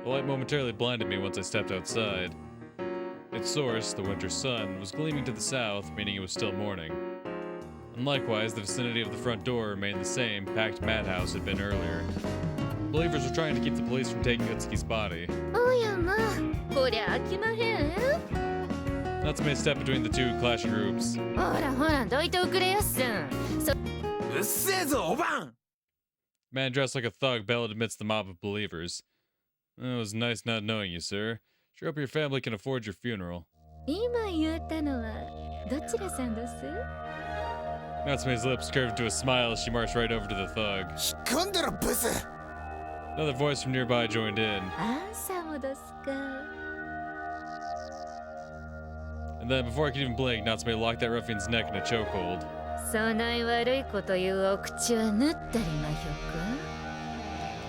The light momentarily blinded me once I stepped outside. Its source, the winter sun, was gleaming to the south, meaning it was still morning. And likewise, the vicinity of the front door remained the same packed madhouse had been earlier. Believers were trying to keep the police from taking Utsuki's body. Natsume stepped between the two clashing groups. Man dressed like a thug bellowed amidst the mob of believers. It was nice not knowing you, sir. Sure hope your family can afford your funeral. Natsume's lips curved to a smile as she marched right over to the thug. Another voice from nearby joined in. And then, before I could even blink, Natsume locked that ruffian's neck in a chokehold.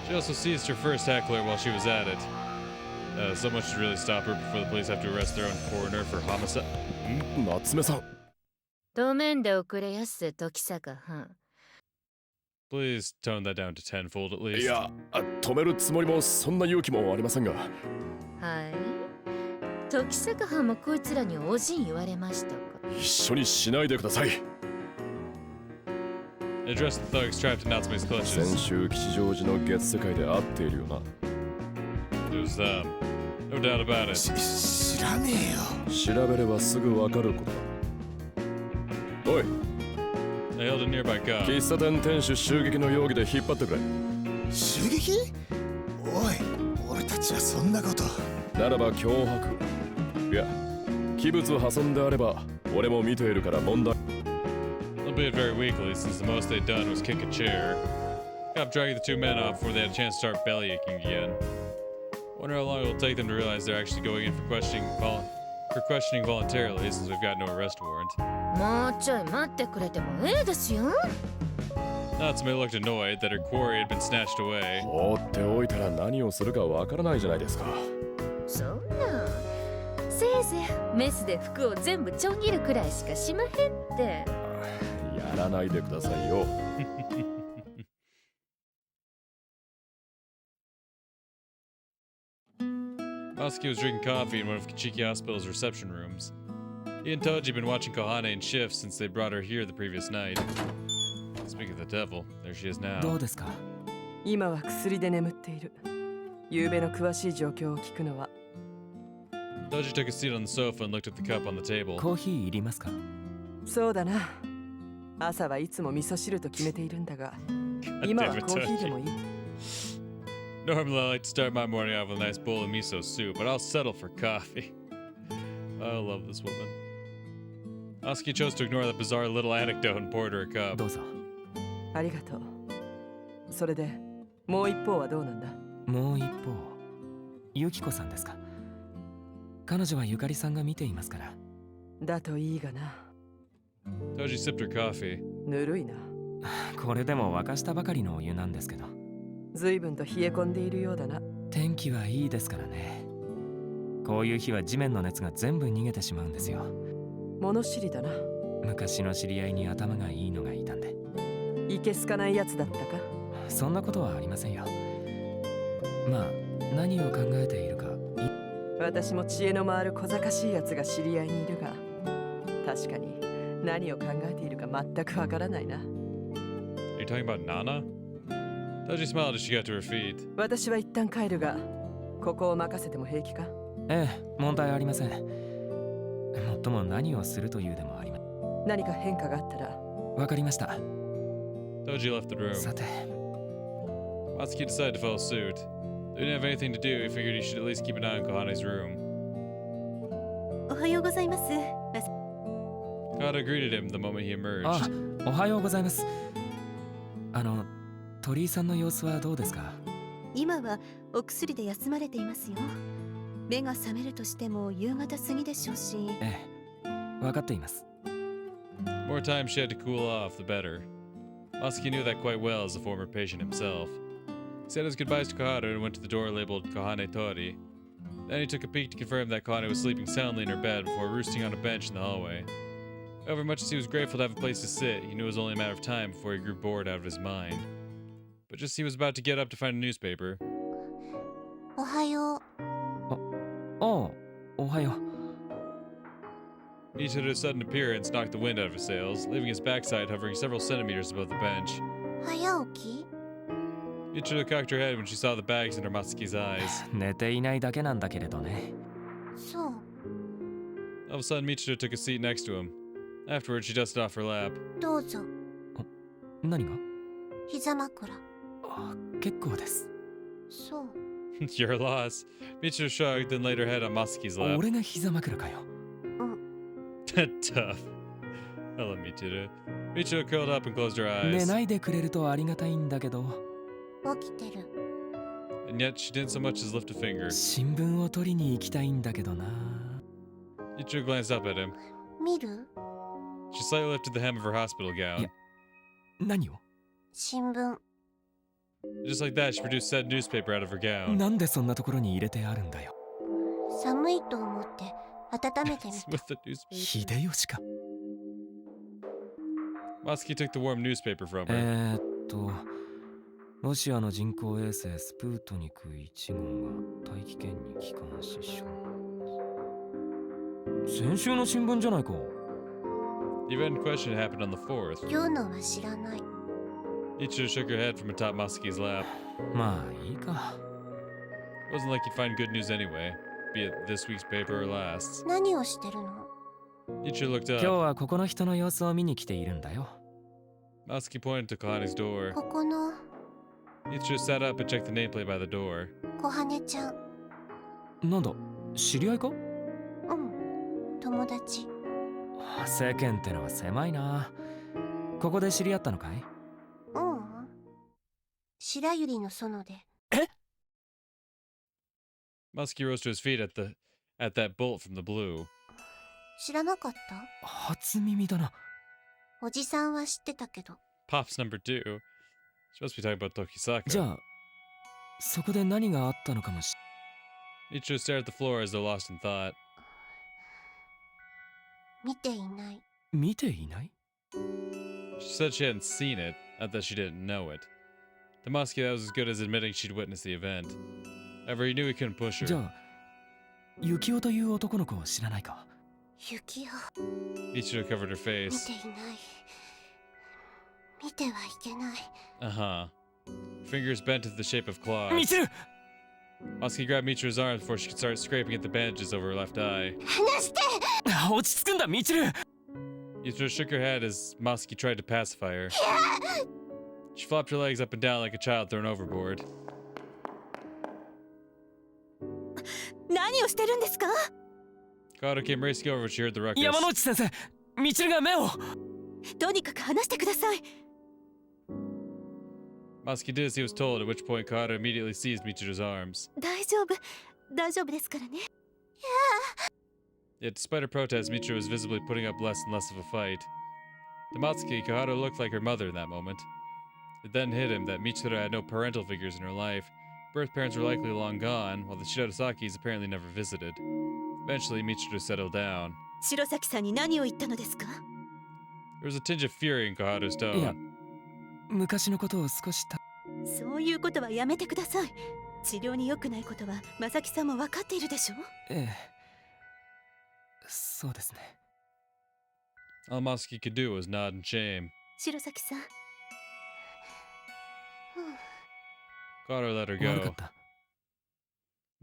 She also seized her first heckler while she was at it. So much to really stop her before the police have to arrest their own coroner for homicide. Natsume-san. Please tone that down to tenfold at least. Address the thugs trapped in Natsume's clutches. It was them. No doubt about it. They held a nearby cop. Albeit very weakly, since the most they'd done was kick a chair. Cop dragged the two men off before they had a chance to start belly aching again. Wonder how long it will take them to realize they're actually going in for questioning voluntarily, since we've got no arrest warrant. Natsume looked annoyed that her quarry had been snatched away. Masuki was drinking coffee in one of Kichiki Hospital's reception rooms. He and Toji had been watching Kohane in shifts since they brought her here the previous night. Speaking of the devil, there she is now. Toji took a seat on the sofa and looked at the cup on the table. Normally I like to start my morning off with a nice bowl of miso soup, but I'll settle for coffee. I love this woman. Masuki chose to ignore that bizarre little anecdote and poured her a cup. Toji sipped her coffee. Are you talking about Nana? Toji smiled as she got to her feet. Toji left the room. Matsuki decided to follow suit. They didn't have anything to do, he figured he should at least keep an eye on Kohane's room. Kohane greeted him the moment he emerged. More time she had to cool off, the better. Masuki knew that quite well as a former patient himself. He said his goodbyes to Kohane and went to the door labeled Kohane Tori. Then he took a peek to confirm that Kohane was sleeping soundly in her bed before roosting on a bench in the hallway. However much as he was grateful to have a place to sit, he knew it was only a matter of time before he grew bored out of his mind. But just as he was about to get up to find a newspaper... おはよう。ああ、おはよう。Michiru's sudden appearance knocked the wind out of his sails, leaving his backside hovering several centimeters above the bench. 早起き？ Michiru cocked her head when she saw the bags under Matsuki's eyes. 寝ていないだけなんだけれどね。そう。All of a sudden, Michiru took a seat next to him. Afterwards, she dusted off her lap. どうぞ。何が？膝枕。結構です。そう。Your loss. Michiru shrugged, then laid her head on Matsuki's lap. 俺が膝枕かよ。Tough. Hello, Michiru. Michiru curled up and closed her 寝 eyes. ないでくれるとありがたいんだけど。起きてる。And yet, she didn't so much as lift a finger. 新聞を取りに行きたいんだけどな。Michiru glanced up at him. 見る？ She slightly lifted the hem of her hospital gown. Yeah. 何を？新聞。 Just like that, she produced said newspaper out of her gown. なんでそんなところに入れてあるんだよ。寒いと思って温めてみた。 With the newspaper. 秀吉か。Matsuki took the warm newspaper from her. ロシアの人工衛星スプートニク1号が大気圏に帰還し衝突。先週の新聞じゃないか。The event in question happened on the 4th. 今日のは知らない。 Michiru shook her head from atop Matsuki's lap. まあいいか。It wasn't like you'd find good news anyway, be it this week's paper or last's. 何をしてるの？ Michiru looked 今日 up. はここの人の様子を見に来ているんだよ。Matsuki pointed to Kahane's door. ここの Michiru sat up and checked the nameplate by the door. 小羽ちゃん。なんだ、知り合いか？うん。友達。世間ってのは狭いな。ここで知り合ったのかい？うん。白百合の園で。え？ Matsuki rose to his feet at that bolt from the blue. 知らなかった？初耳だな。おじさんは知ってたけど。 Pops number 2. Supposed to be talking about じゃ Tokisaka. あ、そこで何があったのかもし。Michiru stared at the floor as though lost in thought. 見ていない。見ていない？ She said she hadn't seen it, not that she didn't know it. To Matsuki, that was as good as admitting she'd witnessed the event. However, he knew he couldn't push じゃ her. あ、ユキオという男の子を知らないか？雪よ。 Michiru covered her 見 face. ていない。見てはいけない。Uh-huh. Fingers bent into the shape of claws. ミチル！ Matsuki grabbed Michiru's arm before she could start scraping at the bandages over her left eye. 離して！落ち着くんだ、ミチル！ Michiru shook her head as Matsuki tried to pacify her. She flopped her legs up and down like a child thrown overboard. 何をしてるんですか？ Kato came racing over when she heard the ruckus. 山内先生、ミチルが目を！とにかく話してください。 Matsuki did as he was told, at which point Kato immediately seized Michiru's arms. 大丈夫ですからね。 Yet, despite her protests, Michiru was visibly putting up less and less of a fight. To Matsuki, Kahato looked like her mother in that moment. It then hit him that Michiru had no parental figures in her life. Birth parents were likely long gone, while the Shirosakis apparently never visited. Eventually, Michiru settled down. 白崎さんに何を言ったのですか？ There was a tinge of fury in Kahato's いや、 tone. 昔のことを少し。そういうことはやめてください。治療に良くないことは正木さんも分かっているでしょ？ええ、そうですね。 All Matsuki could do was nod in shame. 白崎さん。Kahato let her 悪か go. った。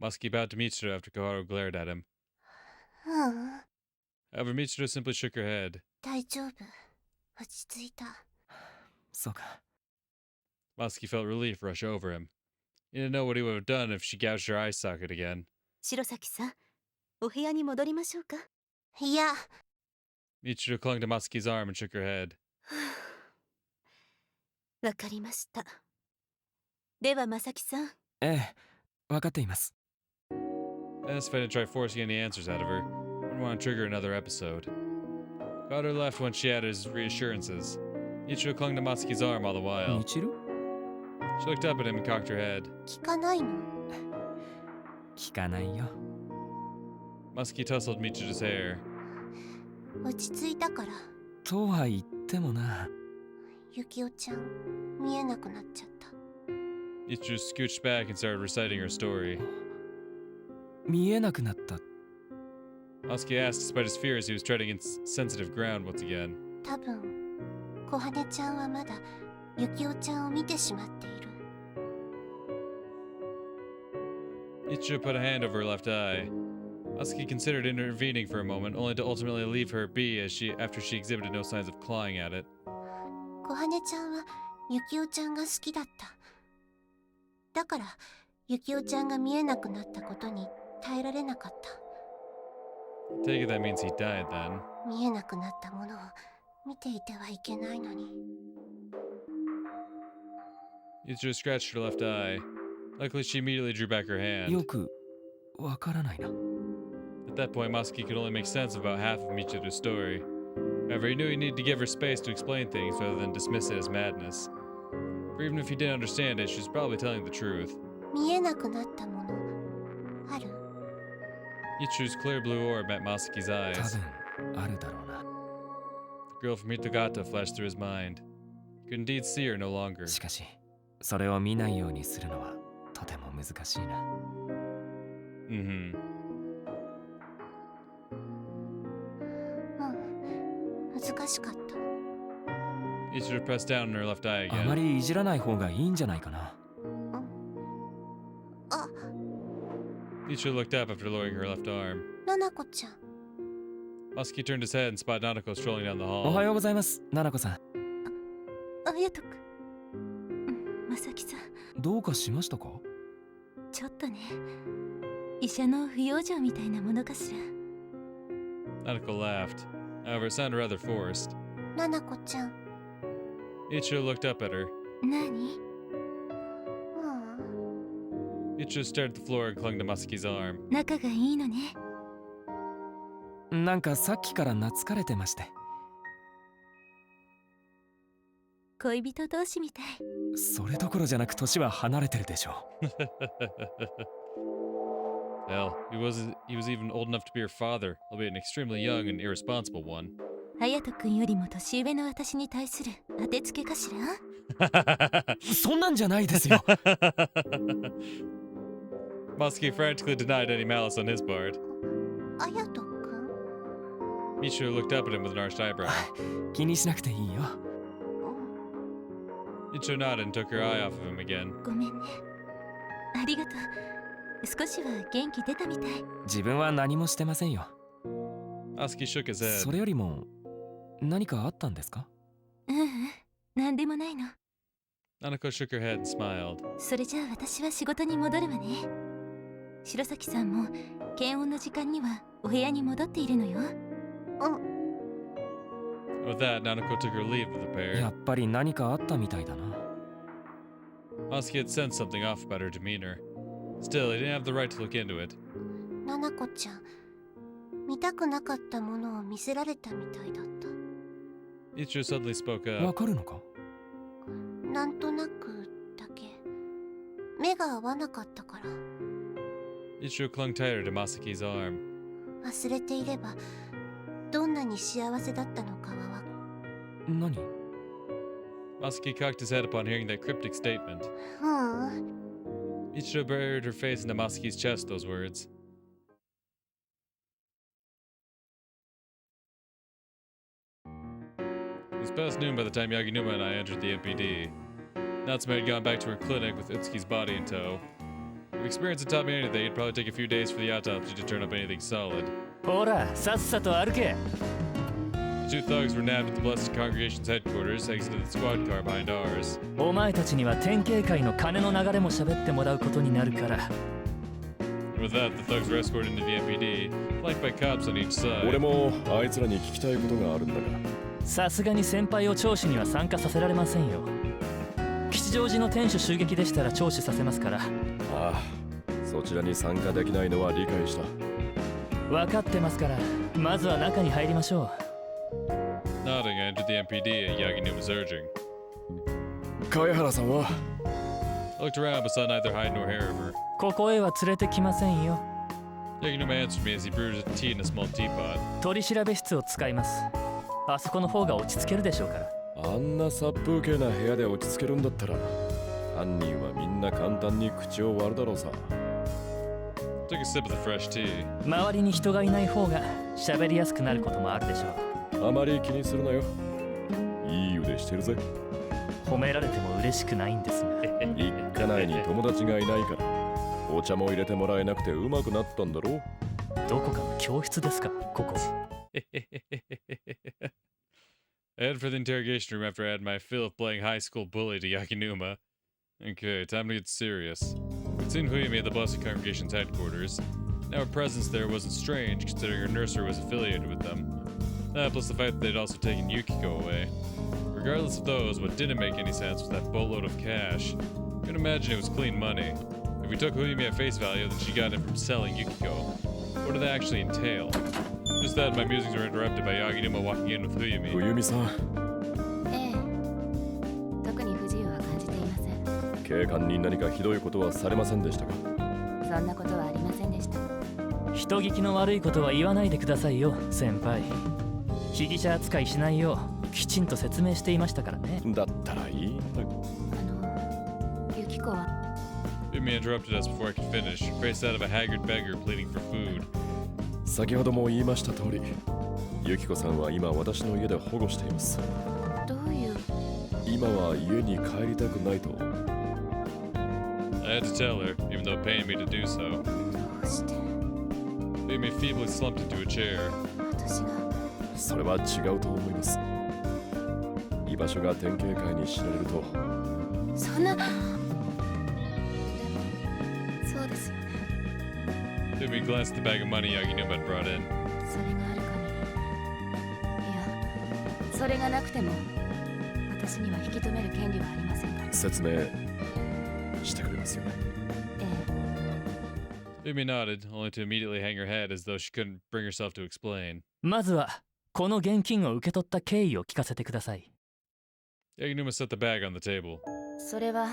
Matsuki bowed to Michiru after Kahato glared at him. うん。 However, Michiru simply shook her head. 大丈夫。落ち着いた。そうか。 Matsuki felt relief rush over him. He didn't know what he would have done if she gouged her eye socket again. 白崎さん、お部屋に戻りましょうか。いや。 Michiru clung to Matsuki's arm and shook her head. わかりました。では正木さん。ええ、わかっています。 Dennis tried to try forcing any answers out of her. Wouldn't want to trigger another episode. Kahato left when she added his reassurances. Michiru clung to Matsuki's arm all the while. ミチル？ She looked up at him and cocked her head. 聞かないの？聞かないよ。 Matsuki tousled Michiru's hair. 落ち着いたから。とは言ってもな。ゆきおちゃん、見えなくなっちゃった。 Michiru scooched back and started reciting her story. 見えなくなった。 Masuki asked despite his fears he was treading in sensitive ground once again. 多分小羽ちゃんはまだユキオちゃんを見てしまっている。 Ichiro put a hand over her left eye. Masuki considered intervening for a moment, only to ultimately leave her be after she exhibited no signs of clawing at it. 小羽ちゃんはユキオちゃんが好きだった。だからユキオちゃんが見えなくなったことに耐えられなかった。 Take it that means he died then. 見えなくなったものを見ていてはいけないのに。 Ichiro scratched her left eye. Luckily, she immediately drew back her hand. よくわからないな。 At that point, Masuki could only make sense of about half of Michiru's story. However, he knew he needed to give her space to explain things rather than dismiss it as madness. For even if he didn't understand it, she was probably telling the truth. 見えなくなったものある？ Ichiru's clear blue orb met Masuki's 多 eyes. 分あるだろうな。 The girl from Hitogata flashed through his mind. He could indeed see her no longer. しかし、それを見ないようにするのはとても難しいな。 Mm-hmm. 難しかった。 Ichiro pressed down on her left eye あま again. りいじらない方がいいんじゃないかな。 あ、 Ichiro looked up after lowering her left arm. ナナコちゃん。 Masuki turned his head and spotted Nanako strolling down the おは hall. ようございます、ナナコさん。あやとく。まさきさん、どうかしましたか？ちょっとね。医者の不養生みたいなものかしら。 Nanako laughed. However, it sounded rather forced. ナナコちゃん。 Ichiro looked up at her. 何？ Ichiro stared at the floor and clung to Masuki's arm. 仲がいいのね。なんかさっきから懐かれてまして。恋人同士みたい。それどころじゃなく年は離れてるでしょ。 Hell, he was even old enough to be her father, albeit an extremely young and irresponsible one. 隼人君よりも年上の私に対する当てつけかしら？そんなんじゃないですよ。 Masuki frantically denied any malice on his part. 隼人君？ Michiru looked up at him with an arched eyebrow. 気にしなくていいよ。 Ichiro nodded and took her eye off of him again. ごめんね。ありがとう。少しは元気出たみたい。自分は何もしてませんよ。 Masuki shook his head. それよりも何かあったんですか？なんでもないの。 Nanako shook her head and smiled. それじゃあ私は仕事に戻るわね。白崎さんも検温の時間にはお部屋に戻っているのよ。With that, Nanako took her leave of the や pair. っぱり何かあったみたいだな。 Masuki had sensed something off about her demeanor. Still, he didn't have the right to look into it. ナナコちゃん、見たくなかったものを見せられたみたいだった。 Ichiro suddenly spoke わ up. かるのか？なんとなくだけ。目が合わなかったから。 Ichiro clung tighter to Masuki's arm. 忘れていれば、どんなに幸せだったのかは何？ Masuki cocked his head upon hearing that cryptic statement. Ichiro buried her face into Masuki's chest with those words. It was past noon by the time Yaginuma and I entered the MPD. Natsume had gone back to her clinic with Utsuki's body in tow. If experience had taught me anything, it'd probably take a few days for the autopsy to turn up anything solid. ほら、さっさと歩け。 The two thugs were nabbed at the Blessed Congregation's headquarters, exited the squad car behind ours. お前たちには典型会の金の流れも喋ってもらうことになるから。 And with that, the thugs were escorted into the MPD, flanked by cops on each side. 俺もあいつらに聞きたいことがあるんだが。さすがに先輩を聴取には参加させられませんよ。吉祥寺の店主襲撃でしたら聴取させますから。ああ、そちらに参加できないのは理解した。分かってますから、まずは中に入りましょう。 Nodding, I entered the MPD at Yaginuma's urging. 貝原さんは I looked around but saw neither hide nor hair of her. ここへは連れてきませんよ。 Yaginuma answered me as he brewed tea in a small teapot. 取り調べ室を使います。あそこの方が落ち着けるでしょうから。あんな殺風景な部屋で落ち着けるんだったら犯人はみんな簡単に口を割るだろうさ。 To Took a sip of the fresh tea. 周りに人がいない方が喋りやすくなることもあるでしょう。あまり気にするなよ。いい腕してるぜ。褒められても嬉しくないんですが。一家内に友達がいないからお茶も入れてもらえなくてうまくなったんだろう。どこかの教室ですか、ここ。I head for the interrogation room after I had my fill of playing high school bully to Yakinuma. Okay, time to get serious. We'd seen Huyumi at the Blessed Congregation's headquarters. Now her presence there wasn't strange, considering her nursery was affiliated with them. That plus the fact that they'd also taken Yukiko away. Regardless of those, what didn't make any sense was that boatload of cash. You can imagine it was clean money. If we took Huyumi at face value, then she got it from selling Yukiko. What did that actually entail? Just that my musings were interrupted by Yaginuma walking in with Huyumi. 冬美さん、ええ、特に不自由は感じていません。警官に何かひどいことはされませんでしたか？そんなことはありませんでした。人聞きの悪いことは言わないでくださいよ、先輩。被疑者扱いしないようきちんと説明していましたからね。だったらいいんだ。ユキコは Huyumi interrupted us before I could finish, her face that of a haggard beggar pleading for food. 先ほども言いました通り、ユキコさんは今私の家で保護しています。どういう。今は家に帰りたくないと。I had to tell her, even though it pained me to do so. どうして。Huyumi feebly slumped into a chair. 私が。それは違うと思います。居場所が典型会に知られると。そんな。でもそうですよね。Huyumi glanced at the bag of money Yaginuma had brought in. それがある限り。いや、それがなくても私には引き止める権利はありませんから。説明してくれますよね。ええ。 Huyumi nodded, only to immediately hang her head as though she couldn't bring herself to explain. まずはこの現金を受け取った経緯を聞かせてください。Yaginuma set the bag on the table. それは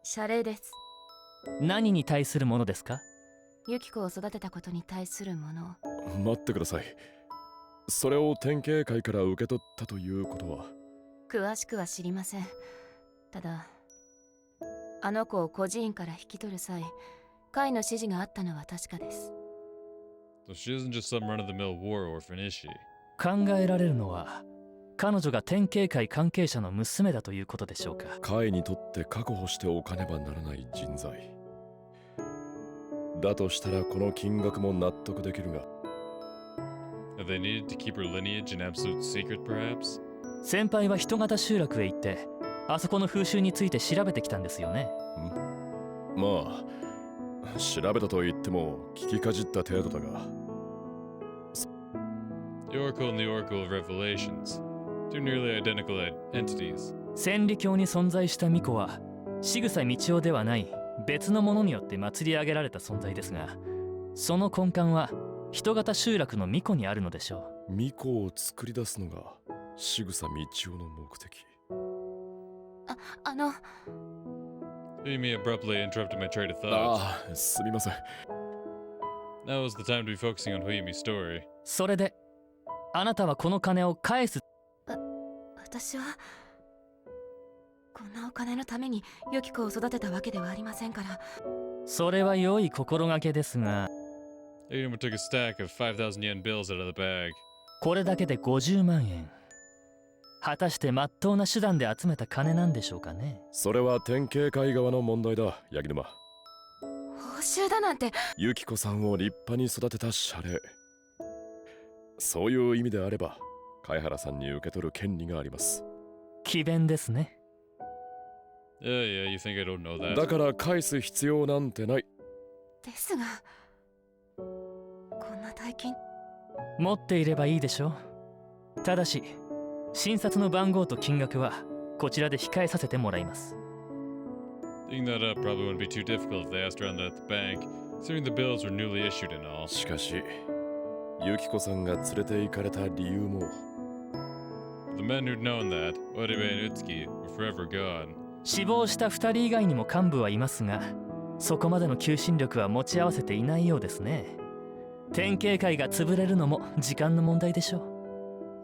謝礼です。何に対するものですか？ユキコを育てたことに対するもの。待ってください。それを典型会から受け取ったということは。詳しくは知りません。ただあの子を孤児院から引き取る際、会の指示があったのは確かです。So she isn't just some run-of-the-mill war orphan, is she? 考えられるのは彼女が典型会関係者の娘だということでしょうか。会にとって確保しておかねばならない人材だとしたらこの金額も納得できるが。 Have they needed to keep her lineage an absolute secret, perhaps? 先輩は人型集落へ行ってあそこの風習について調べてきたんですよね。まあ調べたと言っても聞きかじった程度だが。 The Oracle and the Oracle of Revelations. Two nearly identical entities. 千里峡に存在した巫女は仕草道夫ではない別のものによって祭り上げられた存在ですが、その根幹は人型集落の巫女にあるのでしょう。巫女を作り出すのが仕草道夫の目的。Huyumi abruptly interrupted my train of thought. ああ、すみません。 Now is the time to be focusing on Huyumi's story. それであなたはこの金を返す。私はこんなお金のためにユキコを育てたわけではありませんから。それは良い心がけですが、 Yaginuma took a stack of 5,000 yen bills out of the bag. これだけで50万円。果たして真っ当な手段で集めた金なんでしょうかね。それは典型会側の問題だ、ヤギ沼。報酬だなんて。ユキコさんを立派に育てた謝礼。そういう意味であれば貝原さんに受け取る権利があります。詭弁ですね。Yeah, you think I don't know that? だから返す必要なんてない。ですがこんな大金。持っていればいいでしょう。ただし診察の番号と金額はこちらで控えさせてもらいます。 Digging that up probably wouldn't be too difficult if they asked around that at the bank, considering the bills were newly issued and all. しかしユキコさんが連れて行かれた理由も。 The men who'd known that, Oribe and Utsuki, were forever gone. 死亡した2人以外にも幹部はいますが、そこまでの求心力は持ち合わせていないようですね。典型会が潰れるのも時間の問題でしょう。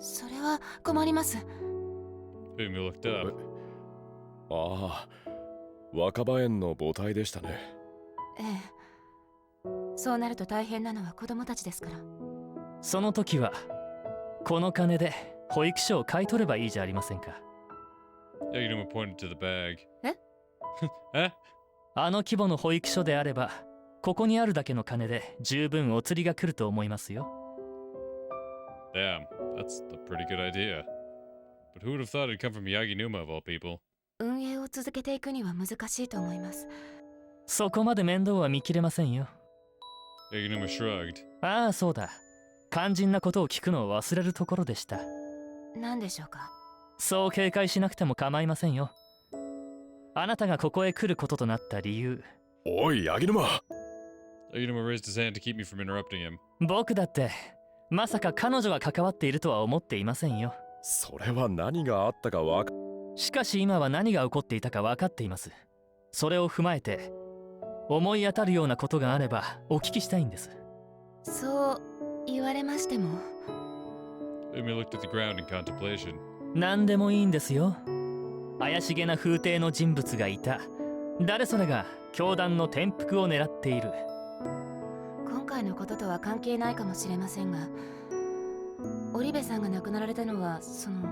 それは困ります。 Huyumi looked up. ああ、若葉園の母体でしたね。ええ。そうなると大変なのは子供たちですから。その時はこの金で保育所を買い取ればいいじゃありませんか。 Yaginuma pointed to the bag. ええあの規模の保育所であればここにあるだけの金で十分お釣りが来ると思いますよ。 Damn, that's a pretty good idea. But who would have thought it'd come from Yaginuma of all people? 運営を続けていくには難しいと思います。そこまで面倒は見切れませんよ。 Yaginuma shrugged. ああそうだ、肝心なことを聞くのを忘れるところでした。何でしょうか。そう警戒しなくても構いませんよ。あなたがここへ来ることとなった理由。おい、ヤギ沼。 Yaginuma raised his hand to keep me from interrupting him. 僕だってまさか彼女が関わっているとは思っていませんよ。それは何があったかしかし今は何が起こっていたか分かっています。それを踏まえて思い当たるようなことがあればお聞きしたいんです。そう言われましても。Umi looked at the ground in contemplation. 何でもいいんですよ。怪しげな風体の人物がいた。誰それが教団の転覆を狙っている。今回のこととは関係ないかもしれませんが、織部さんが亡くなられたのはその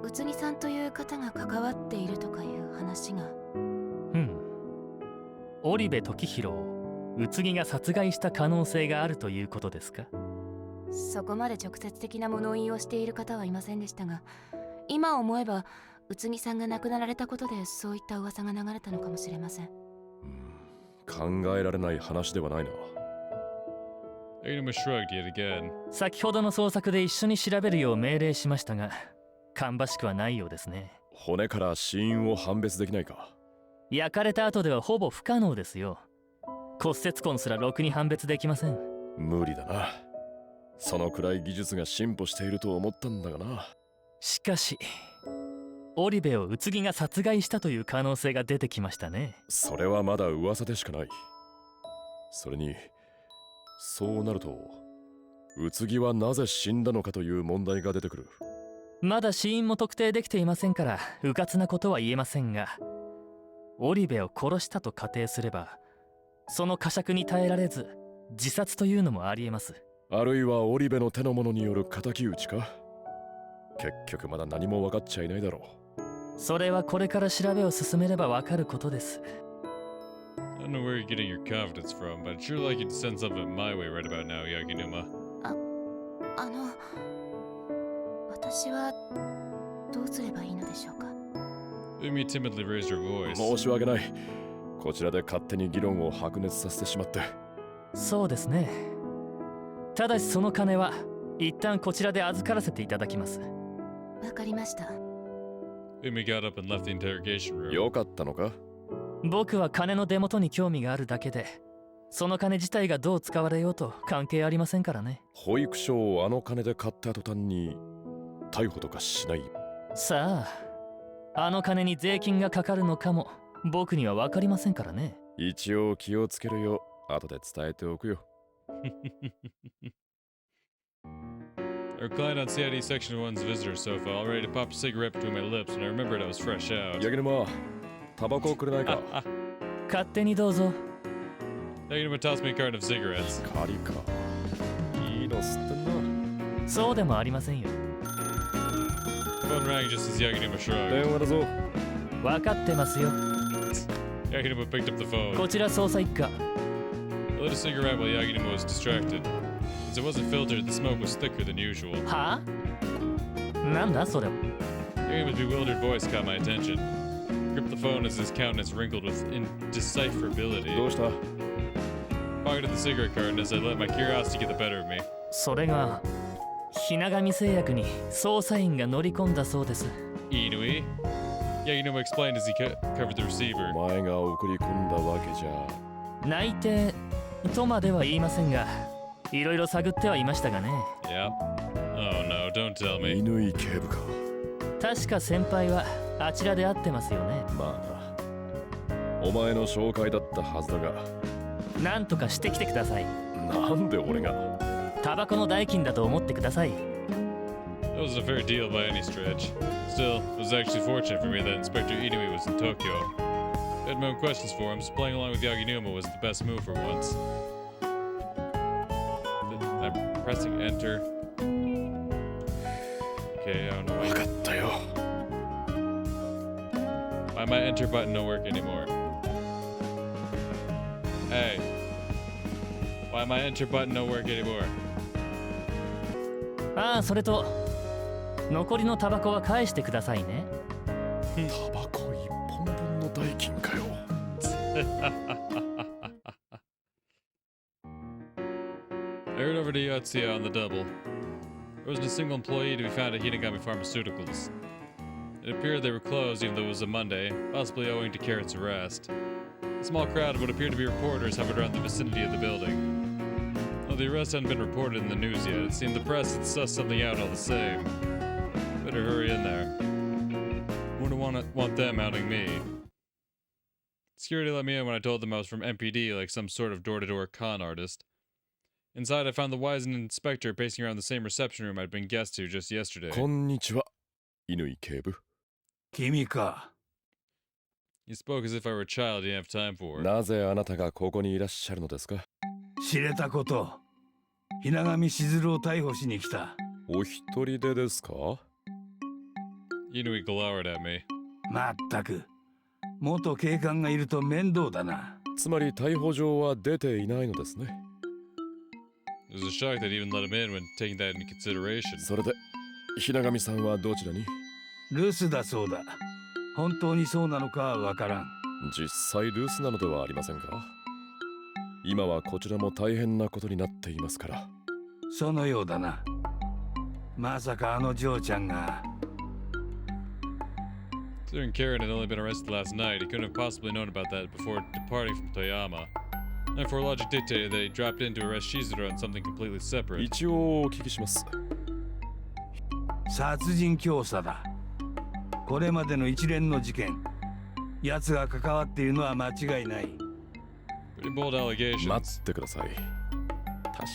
宇津木さんという方が関わっているとかいう話が。織部時弘を宇津木が殺害した可能性があるということですか。そこまで直接的な物言いをしている方はいませんでしたが、今思えば宇津木さんが亡くなられたことでそういった噂が流れたのかもしれません。考えられない話ではないな。Yaginuma shrugged yet again. 先ほどの捜索で一緒に調べるよう命令しましたが芳しくはないようですね。骨から死因を判別できないか。焼かれた後ではほぼ不可能ですよ。骨折痕すらろくに判別できません。無理だな。そのくらい技術が進歩していると思ったんだがな。しかし織部を宇津木が殺害したという可能性が出てきましたね。それはまだ噂でしかない。それにそうなると宇津木はなぜ死んだのかという問題が出てくる。まだ死因も特定できていませんから迂闊なことは言えませんが、織部を殺したと仮定すればその呵責に耐えられず自殺というのもありえます。あるいは織部の手の者による敵討ちか。結局まだ何も分かっちゃいないだろう。それはこれから調べを進めれば分かることです。 I don't know where you're getting your confidence from, but I'd sure like you to send something my way right about now, Yaginuma. 私はどうすればいいのでしょうか。 Umi timidly raised her voice. 申し訳ない。こちらで勝手に議論を白熱させてしまって。そうですね。ただしその金は一旦こちらで預からせていただきます。わかりました。 Umi got up and left the interrogation room. よかったのか。僕は金の出元に興味があるだけで、その金自体がどう使われようと関係ありませんからね。保育所をあの金で買った途端に逮捕とかしない。さあ、あの金に税金がかかるのかも僕には分かりませんからね。一応気をつけるよ。後で伝えておくよ。I reclined on CID Section 1's visitor sofa, all ready to pop a cigarette between my lips when I remembered I was fresh out. ヤギ沼、タバコくれないか。勝手にどうぞ。Yaginuma tossed me a carton of cigarettes. カリか。いいの吸ってんな。そうでもありませんよ。Phone rang just as Yaginuma shrugged. 電話だぞ。分かってますよ。Yaginuma picked up the phone. こちら捜査一課。I lit a cigarette while Yaginuma was distracted. Since it wasn't filtered, the smoke was thicker than usual. はあ？なんだそれ。Yaginuma's bewildered voice caught my attention. I gripped the phone as his countenance wrinkled with indecipherability. どうした？ Pocketed the cigarette carton as I let my curiosity get the better of me. それがひながみ製薬に捜査員が乗り込んだそうです。Inui? Yaginuma explained as he covered the receiver. お前が送り込んだわけじゃ。内定とまでは言いませんが、いろいろ探ってはいましたがね。Yep. Oh no, don't tell me. 乾警部か。確か先輩はあちらで会ってますよね。まあな。お前の紹介だったはずだが。なんとかしてきてください。なんで俺が？タバコの代金だと思ってください。That wasn't a fair deal by any stretch. Still, it was actually fortunate for me that Inspector Inui was in Tokyo. I had my own questions for him, so playing along with Yaginuma was the best move for once. pressing enter. Okay, I don't know 分かったよ。 why my enter button don't work anymore. Hey. Why my enter button don't work anymore? ああ、それと残りのタバコは返してくださいね。タバコ1本分の代金かよ。I heard over to Yotsuya on the double. There wasn't a single employee to be found at Hinagami Pharmaceuticals. It appeared they were closed even though it was a Monday, possibly owing to Carrot's arrest. A small crowd of what appeared to be reporters hovered around the vicinity of the building. Though the arrest hadn't been reported in the news yet, it seemed the press had sussed something out all the same. Better hurry in there. Wouldn't want them outing me. Security let me in when I told them I was from MPD like some sort of door-to-door con artist. Inside, I found the wizened inspector pacing around the same reception room I'd been guest to just yesterday. こんにちは、乾警部。君か。 He spoke as if I were a child he didn't have time for. なぜあなたがここにいらっしゃるのですか？知れたこと。ひながみしずるを逮捕しに来た。お一人でですか？ Inui glowered at me. まったく。元警官がいると面倒だな。つまり逮捕状は出ていないのですね。It was a shock that even let him in when taking that into consideration. それで、ひながみさんはどちらに？留守だそうだ。本当にそうなのかはわからん。実際留守なのではありませんか？今はこちらも大変なことになっていますから。そのようだな。まさかあの嬢ちゃんが。Considering Karen had only been arrested last night, he couldn't have possibly known about that before departing from Toyama. Therefore, logic dictated that he dropped in to arrest Shizuru on something completely separate. 一応お聞きします。殺人教唆だ。これまでの一連の事件。奴が関わっているのは間違いない。Pretty bold allegations. 待ってください。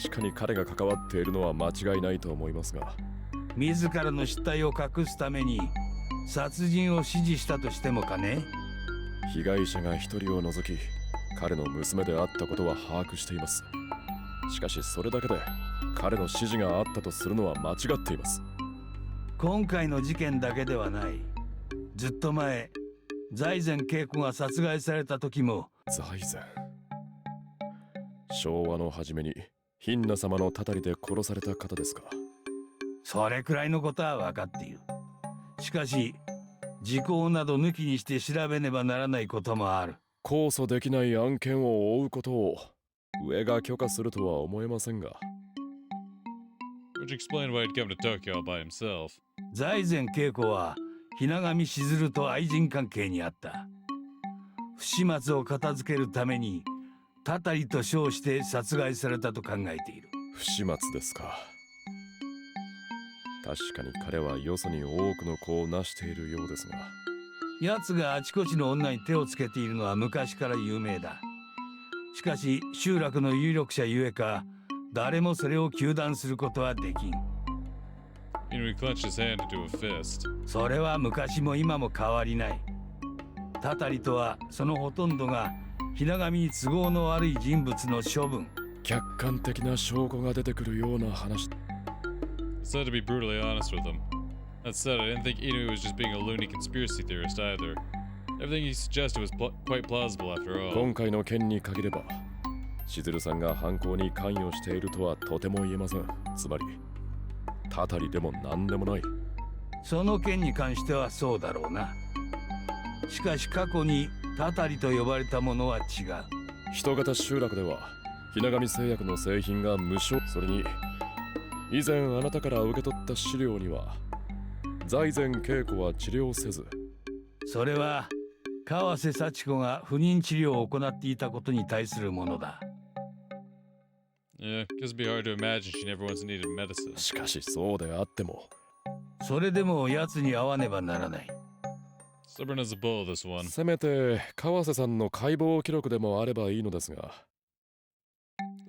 確かに彼が関わっているのは間違いないと思いますが。自らの失態を隠すために殺人を指示したとしてもかね？被害者が一人を除き、彼の娘であったことは把握しています。しかしそれだけで彼の指示があったとするのは間違っています。今回の事件だけではない。ずっと前、財前恵子が殺害された時も。財前。昭和の初めにヒンナ様のたたりで殺された方ですか？それくらいのことは分かっている。しかし、時効など抜きにして調べねばならないこともある。控訴できない案件を追うことを上が許可するとは思えませんが。Which explained why he'd come to Tokyo all by himself. 財前恵子はひながみしずると愛人関係にあった。不始末を片付けるためにたたりと称して殺害されたと考えている。不始末ですか。確かに彼はよそに多くの子を成しているようですが。奴があちこちの女に手をつけているのは昔から有名だ。しかし集落の有力者ゆえか、誰もそれを糾弾することはできん。Inui clenched his hand into a fist. それは昔も今も変わりない。たたりとはそのほとんどがひながみに都合の悪い人物の処分。客観的な証拠が出てくるような話。Decided to be brutally honest with him. That said, I didn't think Inui was just being a loony conspiracy theorist either. Everything he suggested was quite plausible after all. 今回の件に限れば、しずるさんが犯行に関与しているとはとても言えません。つまり、たたりでも何でもない。その件に関してはそうだろうな。しかし過去にたたりと呼ばれたものは違う。人型集落では、ひながみ製薬の製品が無償。それに、以前あなたから受け取った資料には、財前恵子は治療せず。それは川瀬幸子が不妊治療を行っていたことに対するものだ。Yeah, guess it'd be hard to imagine she never once needed medicine. しかしそうであっても。それでも奴に会わねばならない。Stubborn as a bull, this one. せめて川瀬さんの解剖記録でもあればいいのですが。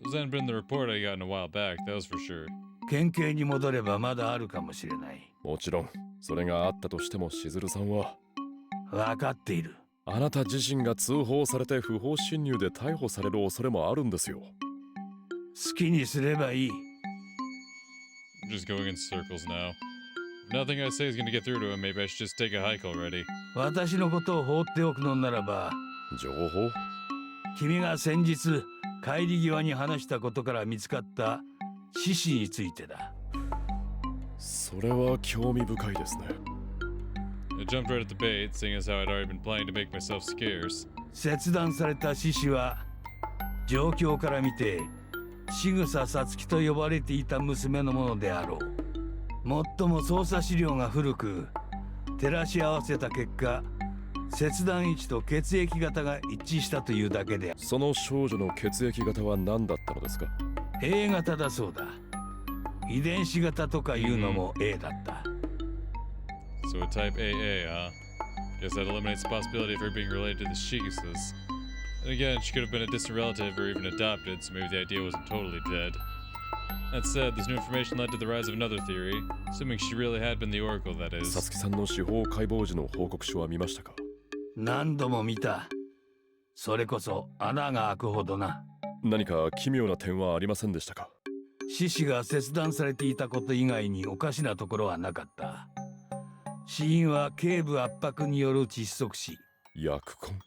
Those hadn't been the report I got in a while back, that was for sure. 県警に戻ればまだあるかもしれない。もちろん、それがあったとしてもしずるさんは。分かっている。あなた自身が通報されて不法侵入で逮捕される恐れもあるんですよ。好きにすればいい。I'm just going in circles now. If nothing I say is gonna get through to him, maybe I should just take a hike already. 私のことを放っておくのならば、情報君が先日帰り際に話したことから見つかった獅子についてだ。それは興味深いですね。I jumped right at the bait, seeing as how I'd already been planning to make myself scarce. 切断された獅子は状況から見て仕草さつきと呼ばれていた娘のものであろう。もっとも捜査資料が古く照らし合わせた結果、切断位置と血液型が一致したというだけで、その少女の血液型は何だったのですか？ A 型だそうだ。遺伝子型とかいうのも A だった。So a type AA, huh? Guess that eliminates the possibility of her being related to the Shigasas. And again, she could have been a distant relative or even adopted, so maybe the idea wasn't totally dead. That said, this new information led to the rise of another theory, assuming she really had been the Oracle, that さ is. つきさんの司法解剖時の報告書は見ましたか？何度も見た。それこそ穴が開くほどな。何か奇妙な点はありませんでしたか？獅子が切断されていたこと以外におかしなところはなかった。死因は頸部圧迫による窒息死。薬痕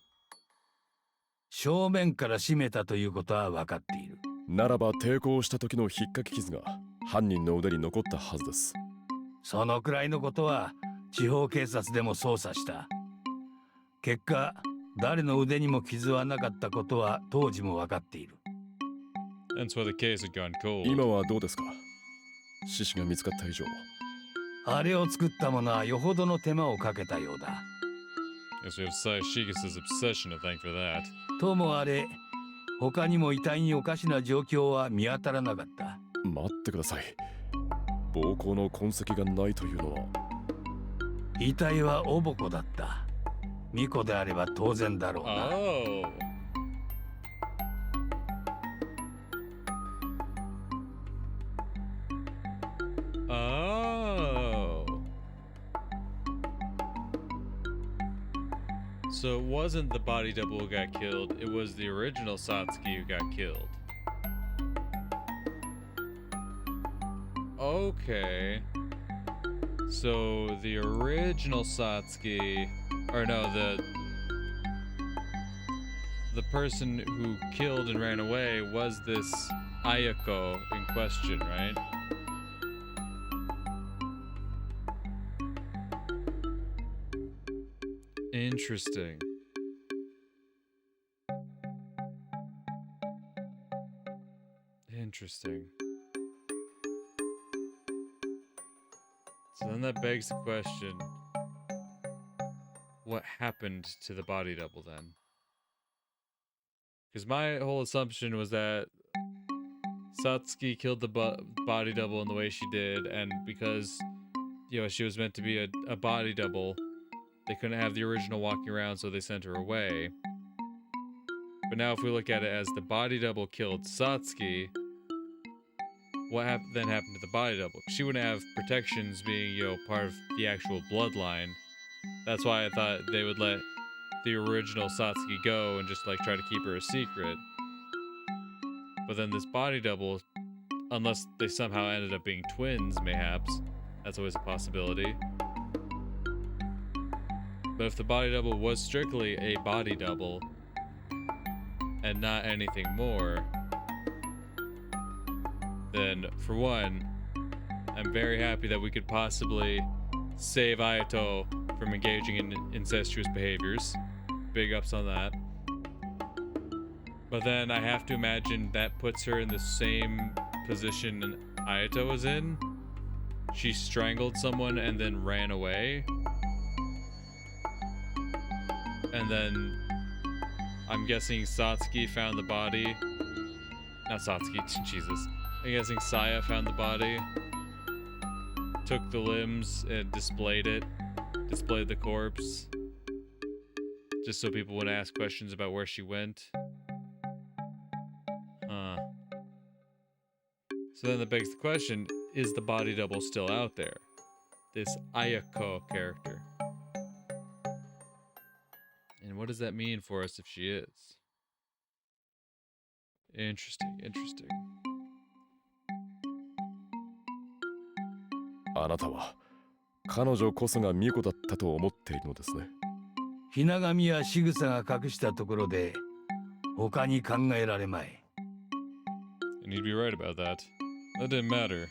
正面から締めたということは分かっている。ならば抵抗した時の引っかき傷が犯人の腕に残ったはずです。そのくらいのことは地方警察でも捜査した。結果、誰の腕にも傷はなかったことは当時も分かっている。That's why the case had gone cold. 今はどうですか？獅子が見つかった以上。あれを作った者はよほどの手間をかけたようだ。Guess we have Sai Shigasa's obsession to thank for that. ともあれ、他にも遺体におかしな状況は見当たらなかった。待ってください。暴行の痕跡がないというのは。遺体はおぼこだった。巫女であれば当然だろうな。Oh. Oh. So it wasn't the body double who got killed, it was the original Satsuki who got killed. Okay. So the original Satsuki, or no, the person who killed and ran away was this Ayako in question, right? Interesting. Interesting. So then that begs the question, what happened to the body double then? Because my whole assumption was that Satsuki killed the body double in the way she did, and because, you know, she was meant to be a body double, they couldn't have the original walking around, so they sent her away. But now if we look at it as the body double killed Satsuki, what then happened to the body double? She wouldn't have protections being, you know, part of the actual bloodline. That's why I thought they would let the original Satsuki go and just like try to keep her a secret. But then this body double, unless they somehow ended up being twins, mayhaps, that's always a possibility. But if the body double was strictly a body double and not anything more, then for one, I'm very happy that we could possibly save Ayato from engaging in incestuous behaviors. Big ups on that. But then I have to imagine that puts her in the same position Ayato was in. She strangled someone and then ran away. And then I'm guessing Satsuki found the body. Not Satsuki, Jesus. I'm guessing Saya found the body, took the limbs and displayed the corpse, just so people wouldn't ask questions about where she went. Huh. So then that begs the question, is the body double still out there? This Ayako character. And what does that mean for us if she is? Interesting, interesting. あなたは彼女こそが巫女だったと思っているのですね。ひな神や仕草が隠したところで他に考えられまい。 And you'd be right about that. That didn't matter.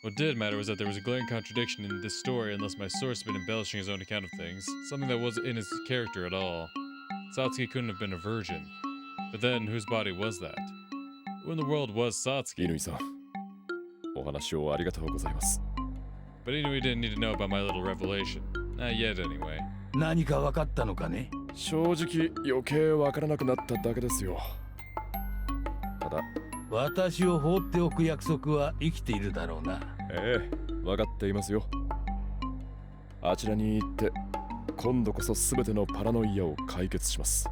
What did matter was that there was a glaring contradiction in this story unless my source had been embellishing his own account of things, something that wasn't in his character at all. Satsuki couldn't have been a virgin. But then, whose body was that? Who in the world was Satsuki? 乾さん、お話をありがとうございます。 But Inui didn't need to know about my little revelation. Not yet, anyway. 何か分かったのかね。正直余計わからなくなっただけですよ。ただ、私を放っておく約束は生きているだろうな。ええ、分かっていますよ。あちらに行って今度こそ全てのパラノイアを解決します。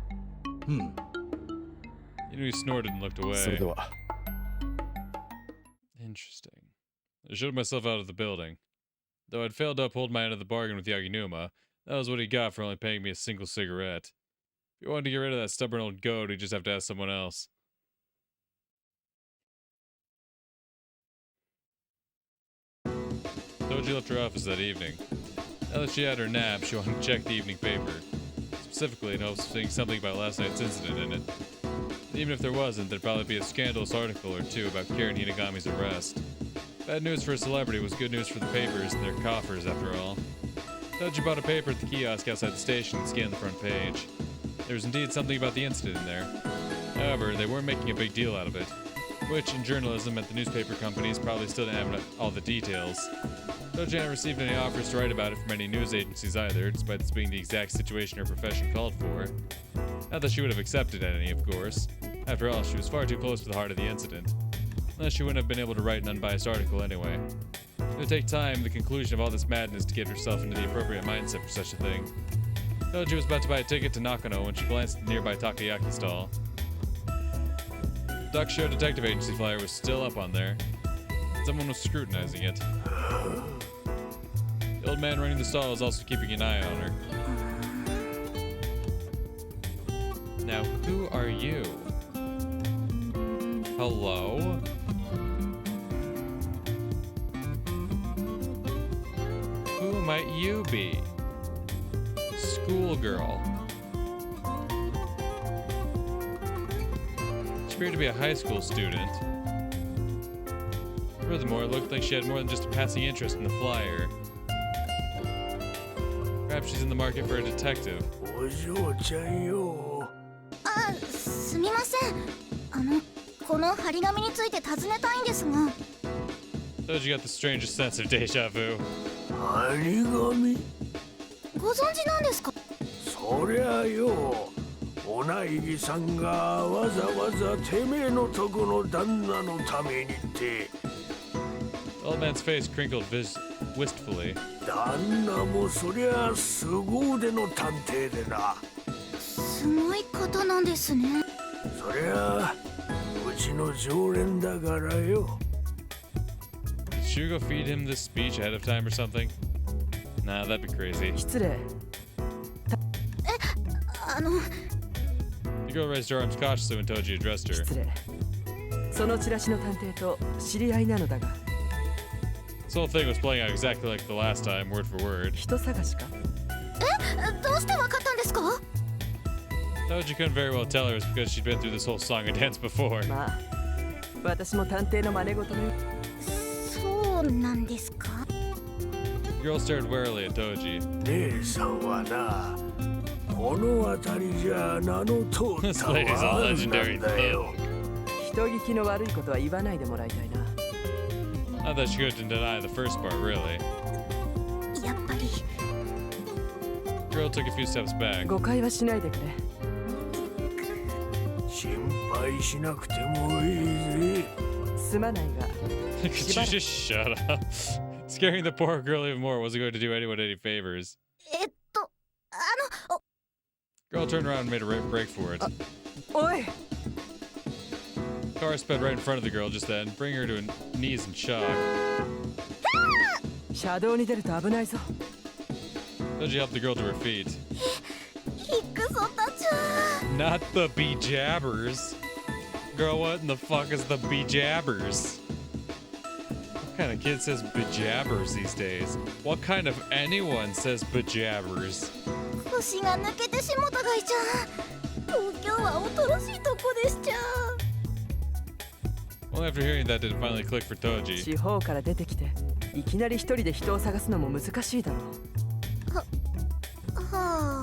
うん。 Inui snorted and looked away. それでは。 Interesting. I showed myself out of the building. Though I'd failed to uphold my end of the bargain with Yaginuma, that was what he got for only paying me a single cigarette. If you wanted to get rid of that stubborn old goat, he'd just have to ask someone else. Toji left her office that evening. Now that she had her nap, she wanted to check the evening paper. Specifically in hopes of seeing something about last night's incident in it. Even if there wasn't, there'd probably be a scandalous article or two about Karen Hinagami's arrest. Bad news for a celebrity was good news for the papers and their coffers, after all. Toji bought a paper at the kiosk outside the station and scanned the front page. There was indeed something about the incident in there. However, they weren't making a big deal out of it, which in journalism at the newspaper companies probably still didn't have all the details. Toji hadn't received any offers to write about it from any news agencies either, despite this being the exact situation her profession called for. Not that she would have accepted any, of course. After all, she was far too close to the heart of the incident. Unless she wouldn't have been able to write an unbiased article anyway. It would take time, the conclusion of all this madness, to get herself into the appropriate mindset for such a thing. Toji was about to buy a ticket to Nakano when she glanced at the nearby takoyaki stall. The Duck Show Detective Agency flyer was still up on there. Someone was scrutinizing it. The old man running the stall was also keeping an eye on her. Now, who are you? Hello? Who might you be? Schoolgirl. She appeared to be a high school student. Furthermore, it looked like she had more than just a passing interest in the flyer. Perhaps she's in the market for a detective. あ、すみません。この張り紙について尋ねたいんですが。Toji got the strangest sense of deja vu. 張り紙？ご存知なんですか？そりゃよ、お内儀さんがわざわざてめえのとこの旦那のためにって。The old man's face crinkled wistfully. 旦那もそりゃ凄腕の探偵でな。すごい方なんですね。そりゃうちの常連だからよ。Did Shugo feed him this speech ahead of time or something? Nah, that'd be crazy. 失礼。The girl raised her arms cautiously when Toji addressed her. 失礼。そのチラシの探偵と知り合いなのだが。This whole thing was playing out exactly like the last time, word for word. 人探しか？どうしてわかったんですか？ Toji couldn't very well tell her it was because she'd been through this whole song and dance before. まあ、私も探偵の真似事のよ。そうなんですか？ The girl stared warily at Toji. 姉さんはな、この辺りじゃ名の通っ This た lady's a わなん legendary だよ。 thug. 人聞きの悪いことは言わないでもらいたいな。Not that she couldn't deny the first part, really. やっぱり。 The girl took a few steps back. 誤解はしないでくれ。心配しなくてもいいぜ。すまないが。 Could you just shut up? Scaring the poor girl even more wasn't going to do anyone any favors. Girl turned around and made a break for it. おい。 Car sped right in front of the girl just then, bringing her to her knees in shock. 車道に出ると危ないぞ。 Toji helped the girl to her feet. ヒクソタちゃん。 Not the bejabbers. Girl, what in the fuck is the bejabbers? What kind of kid says bejabbers these days? What kind of anyone says bejabbers? 腰が抜けてしもたがいちゃん。東京は恐ろしいとこでしちゃ。Only after hearing that did it finally click for Toji. 地方から出てきていきなり一人で人を探すのも難しいだろう。はあ。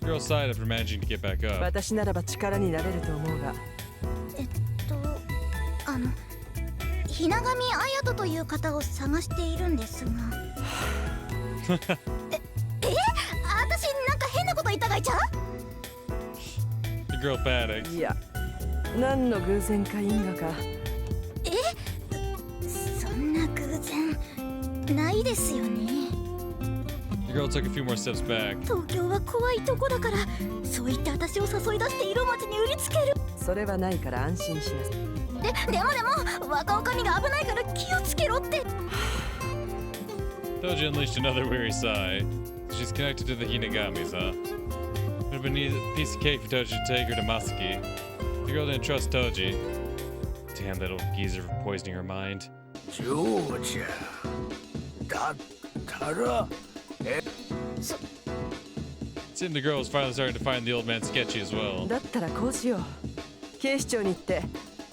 Girl sighed after managing to get back up. 私ならば力になれると思うが。ひながみあやとという方を探しているんですが。私なんか変なこと言ったがいちゃん。 The girl panicked. いや、何の偶然か因果か。そんな偶然ないですよね。 The girl took a few more steps back. 東京は怖いとこだから、そう言って私を誘い出して色町に売りつける。それはないから安心しなさい。でも若女将が危ないから気をつけろって。 Toji unleashed another weary sigh. She's connected to the Hinagamis, huh? Would have been a piece of cake for Toji to take her to Masaki. The girl didn't trust Toji. Damn that old geezer for poisoning her mind. ジョージャだったら It seemed the girl was finally starting to find the old man sketchy as well. だったらこうしよう。警視庁に行って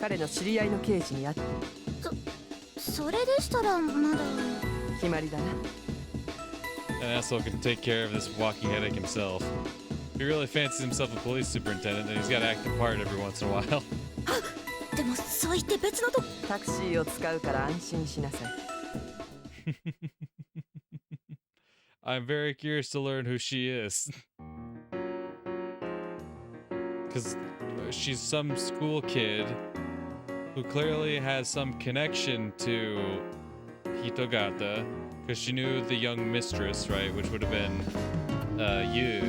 彼の知り合いの刑事に会って。それでしたらまだ。決まりだな。 An asshole can take care of this walking headache himself. He really fancies himself a police superintendent, and he's got to act the part every once in a while. でもそう言って別のと。タクシーを使うから安心しなさい。I'm very curious to learn who she is. Because she's some school kid who clearly has some connection to Hitogata, because she knew the young mistress, right? Which would have been Yu.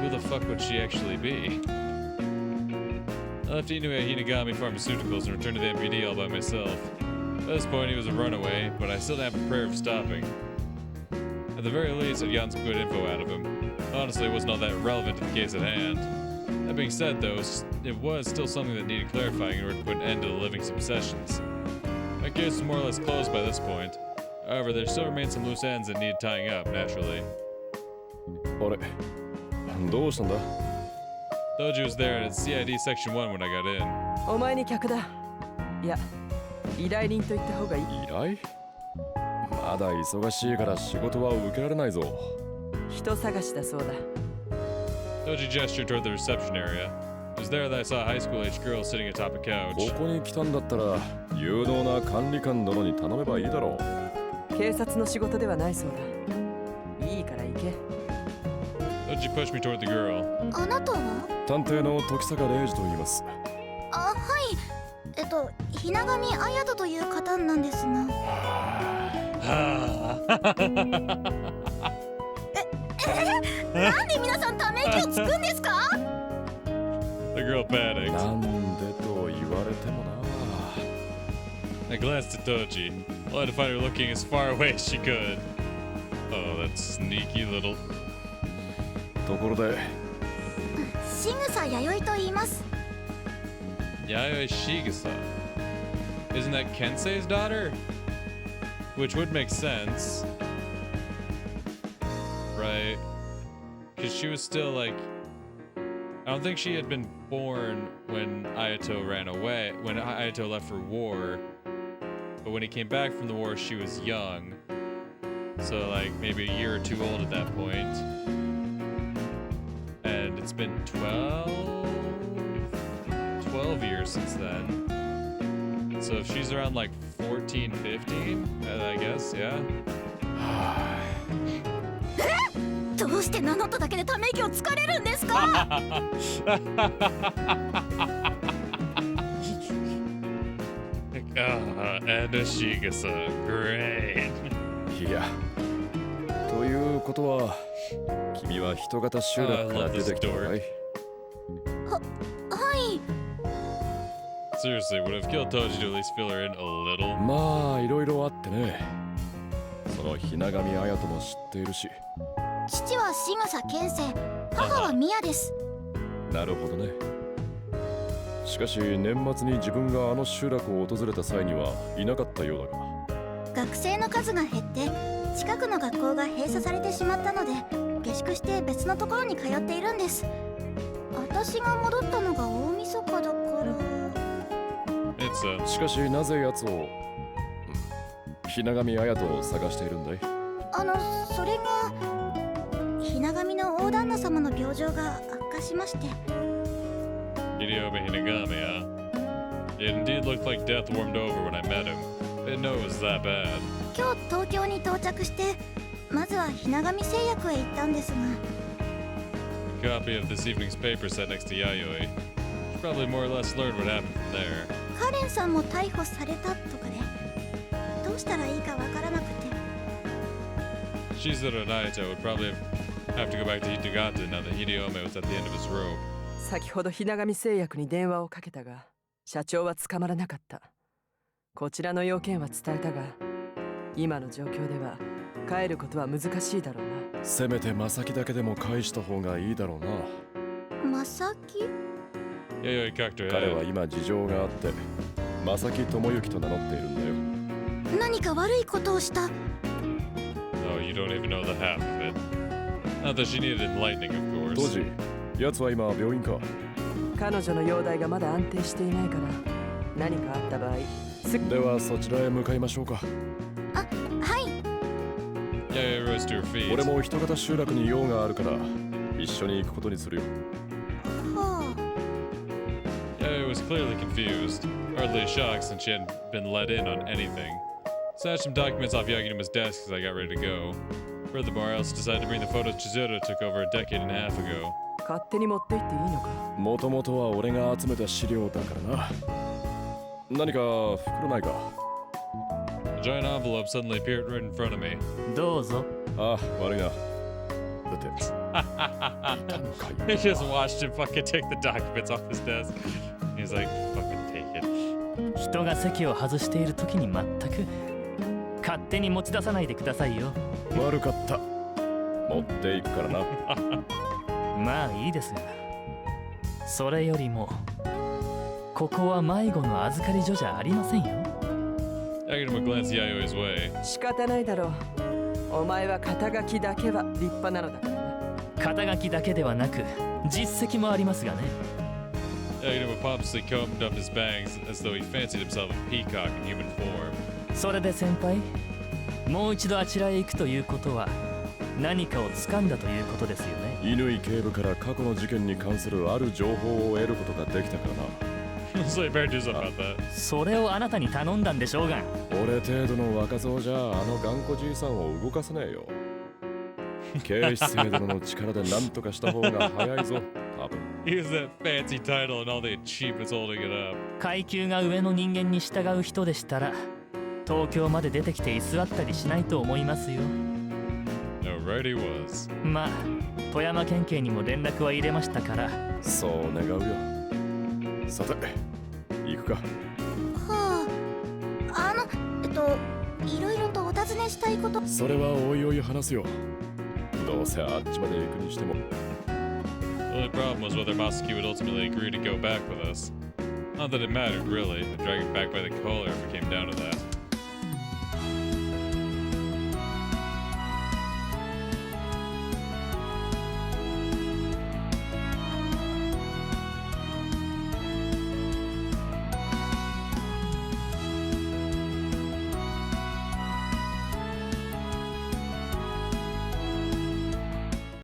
Who the fuck would she actually be? I left Inu at Hinagami Pharmaceuticals and returned to the MPD all by myself. At this point, he was a runaway, but I still didn't have a prayer of stopping. At the very least, I'd gotten some good info out of him. Honestly, it wasn't all that relevant to the case at hand. That being said, though, it was still something that needed clarifying in order to put an end to the living's obsessions. My case was more or less closed by this point. However, there still remained some loose ends that needed tying up, naturally. あれどうしたんだ Doji was there at CID Section 1 when I got in. お前に客だ。いや、依頼人と言った方がいい。依頼まだ忙しいから仕事は受けられないぞ。人探しだそうだ。Doji gestured toward the reception area. It was there that I saw a high school-aged girl sitting atop a couch. ここに来たんだったら有能な管理官殿に頼めばいいだろう。警察の仕事ではないそうだ。いいから行け。Doji pushed me toward the girl. あなたは？探偵の時坂礼二と言います。はい。ひながみあやとという方なんですが。なんで皆さんため息をつくんですか？ The girl panicked. なんでと言われてもな。I glanced at Doji, only to find her looking as far away as she could. Oh, that sneaky little. ところで、しぐさやよいと言います。Yayoi Shigasa. Isn't that Kensei's daughter? Which would make sense. Right? Because she was still like... I don't think she had been born when Ayato ran away, when Ayato left for war. But when he came back from the war, she was young. So like maybe a year or two old at that point. And it's been 12 years since then. So if she's around like 14, 15, I guess, yeah. どうして名乗っただけでため息をつかれるんですか？ And Shigasa, great. いや、ということは、君は人型集落から出てきたのかい？はい。 Seriously, would have killed Toji to at least fill her in a little. まあ、いろいろあってね。そのひながみあやとも知っているし。父はしぐさ健生、母はミヤです。なるほどね。しかし年末に自分があの集落を訪れた際にはいなかったようだが。学生の数が減って近くの学校が閉鎖されてしまったので下宿して別のところに通っているんです。私が戻ったのが大晦日だから。しかしなぜ奴をひながみあやと探しているんだい？それがひながみの大旦那様の病状が悪化しまして。Hideyome Hinagami, huh? It indeed looked like death warmed over when I met him. Didn't know it was that bad. 今日東京に到着してまずはひながみ製薬へ行ったんですが。A copy of this evening's paper sat next to Yayoi. She probably more or less learned what happened from there. カレンさんも逮捕されたとかでどうしたらいいかわからなくて。Shizuru Naito would probably have to go back to Hitogata now that Hideyome was at the end of his rope. 先ほどひながみ製薬に電話をかけたが社長は捕まらなかった。こちらの要件は伝えたが今の状況では帰ることは難しいだろうな。せめてマサキだけでも返した方がいいだろうな。マサキ？ Yayoi cocked her 彼 head. は今事情があってマサキ智之と名乗っているんだよ。何か悪いことをした。 Oh, you don't even know the half of it. Not that she needed enlightening, of 当 course. 時奴は今病院か？彼女の容体がまだ安定していないから何かあった場合ではそちらへ向かいましょうか。はい。 Yayoi rose to her feet. 俺も人型集落に用があるから一緒に行くことにするよ。は Yayoi was clearly confused, hardly shocked since she hadn't been let in on anything. Snatched some documents off Yaginuma's desk as I got ready to go. Furthermore, I also decided to bring the photos Chizuru took over a decade and a half ago. 勝手に持って行っていいのか？もともとは俺が集めた資料だからな。何か袋ないか？ A giant envelope suddenly appeared right in front of me. どうぞ。あ、悪いな。だっていたのか He just watched him fucking take the documents off his desk. He was like, fucking take it. 人が席を外している時に全く勝手に持ち出さないでくださいよ。悪かった。持っていくからな。まあいいですが、それよりもここは迷子の預かり所じゃありませんよ。Yaginuma glanced Yayoi's way. 仕方ないだろう。お前は肩書きだけは立派なのだからな。肩書きだけではなく実績もありますがね。Yaginuma pompously combed up his bangs as though he fancied himself a peacock in human form. それで先輩、もう一度あちらへ行くということは何かを掴んだということですよね。乾警部から過去の事件に関するある情報を得ることができたからな。So you better do something about that. それをあなたに頼んだんでしょうが。俺程度の若造じゃあの頑固じいさんを動かせねえよ。警視正殿の力で何とかした方が早いぞ、多分。Use that fancy title and all the achievements holding it up. 階級が上の人間に従う人でしたら東京まで出てきて居座ったりしないと思いますよ。No, right he was. まあ富山県警にも連絡は入れましたから。そう願うよ。さて行くか。はあ。いろいろとお尋ねしたいこと。それはおいおい話すよ。どうせあっちまで行くにしても。The only problem was whether Masaki would ultimately agree to go back with us. Not that it mattered, really. I'd drag him back by the collar if it came down to that.